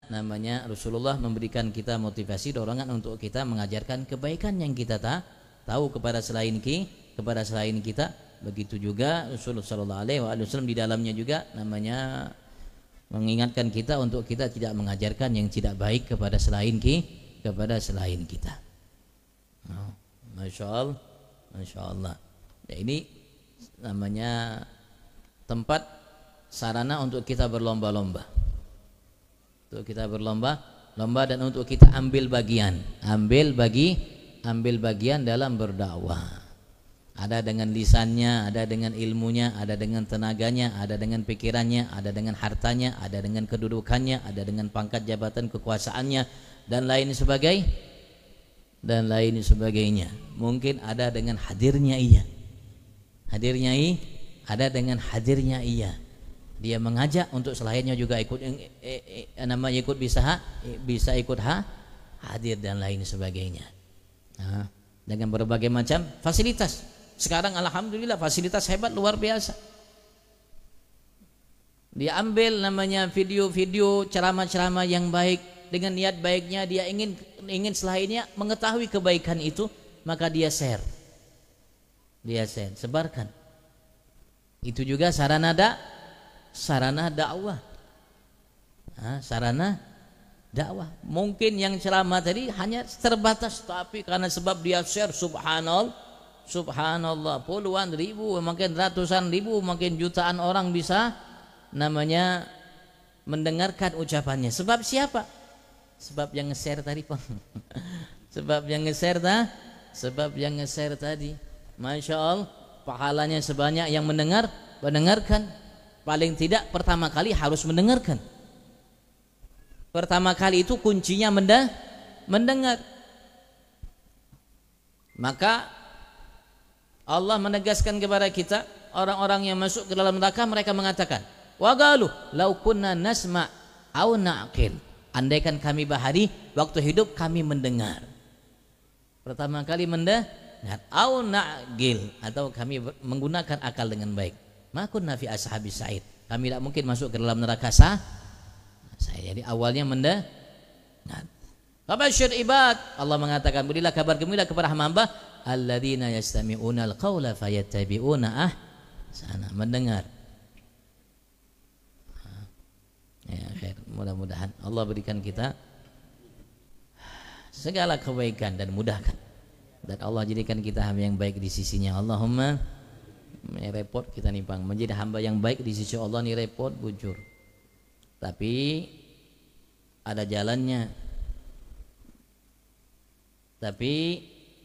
namanya Rasulullah memberikan kita motivasi, dorongan untuk kita mengajarkan kebaikan yang kita tahu kepada selain kita. Begitu juga Rasulullah sallallahu alaihi wasallam di dalamnya juga namanya mengingatkan kita untuk kita tidak mengajarkan yang tidak baik kepada selain kita. Oh, Masya Allah. Ya, ini namanya tempat sarana untuk kita berlomba-lomba. Untuk kita berlomba-lomba dan untuk kita ambil bagian dalam berdakwah. Ada dengan lisannya, ada dengan ilmunya, ada dengan tenaganya, ada dengan pikirannya, ada dengan hartanya, ada dengan kedudukannya, ada dengan pangkat jabatan kekuasaannya dan lain sebagainya. Mungkin ada dengan hadirnya ia. Ada dengan hadirnya ia. Dia mengajak untuk selainnya juga ikut namanya ikut bisa ikut hadir dan lain sebagainya. Nah, dengan berbagai macam fasilitas. Sekarang alhamdulillah fasilitas hebat luar biasa. Dia ambil namanya video-video ceramah-ceramah yang baik dengan niat baiknya, dia ingin selainnya mengetahui kebaikan itu, maka dia share, sebarkan. Itu juga sarana dakwah. Sarana dakwah. Mungkin yang ceramah tadi hanya terbatas, tapi karena sebab dia share, subhanallah, puluhan ribu, mungkin ratusan ribu, mungkin jutaan orang bisa namanya mendengarkan ucapannya. Sebab siapa? Sebab yang nge-share tadi, Pak. Sebab yang nge-share tadi. Masya Allah, pahalanya sebanyak yang mendengarkan. Paling tidak pertama kali harus mendengarkan. Pertama kali itu kuncinya mendengar. Maka Allah menegaskan kepada kita, orang-orang yang masuk ke dalam neraka mereka mengatakan, wa qalu law kunna nasma' aw na'qil. Andaikan kami bahari waktu hidup kami mendengar. Pertama kali mendengar, aw na'qil, atau kami menggunakan akal dengan baik. Makun nafi ashabis sa'id. Kami tidak mungkin masuk ke dalam neraka saya. Jadi awalnya mendengar. Fabasyir ibad, Allah mengatakan, berilah kabar gembira kepada hamba alladzina yastami'una al-qaula fayattabi'una ahsana. Mendengar. Ya, khair. Mudah-mudahan Allah berikan kita segala kebaikan dan mudahkan, dan Allah jadikan kita hamba yang baik di sisinya. Allahumma. Ini repot kita nih Bang, menjadi hamba yang baik di sisi Allah nih repot bujur, tapi ada jalannya. Tapi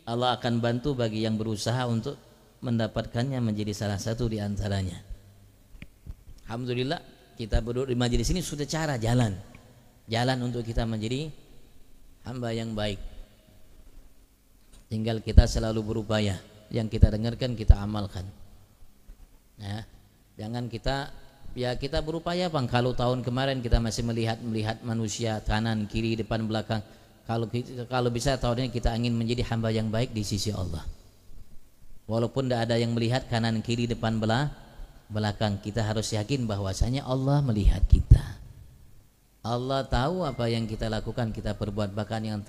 Allah akan bantu bagi yang berusaha untuk mendapatkannya, menjadi salah satu di antaranya. Alhamdulillah kita berdua di majelis ini sudah cara jalan untuk kita menjadi hamba yang baik. Tinggal kita selalu berupaya, yang kita dengarkan kita amalkan. Ya, jangan kita berupaya Bang. Kalau tahun kemarin kita masih melihat manusia kanan kiri depan belakang, kalau bisa tahun ini kita ingin menjadi hamba yang baik di sisi Allah. Walaupun tidak ada yang melihat kanan kiri depan belakang, kita harus yakin bahwasanya Allah melihat kita. Allah tahu apa yang kita lakukan, kita perbuat, bahkan yang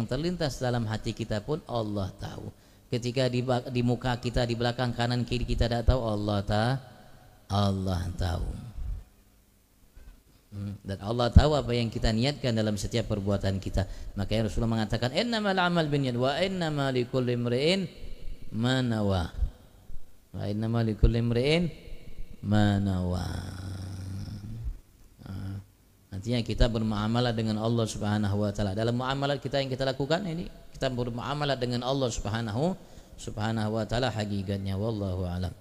terlintas dalam hati kita pun Allah tahu. Ketika di muka kita, di belakang kanan kiri kita tidak tahu, Allah tahu. Dan Allah tahu apa yang kita niatkan dalam setiap perbuatan kita. Makanya Rasulullah mengatakan, innamal a'mal binniyat wa innamal likulli imri'in ma nawa. Wa innamal likulli imri'in ma nawa. Nantinya kita bermuamalah dengan Allah Subhanahu wa taala. Dalam muamalah kita yang kita lakukan ini, kita bermuamalah dengan Allah Subhanahu wa taala hakikatnya, wallahu alam.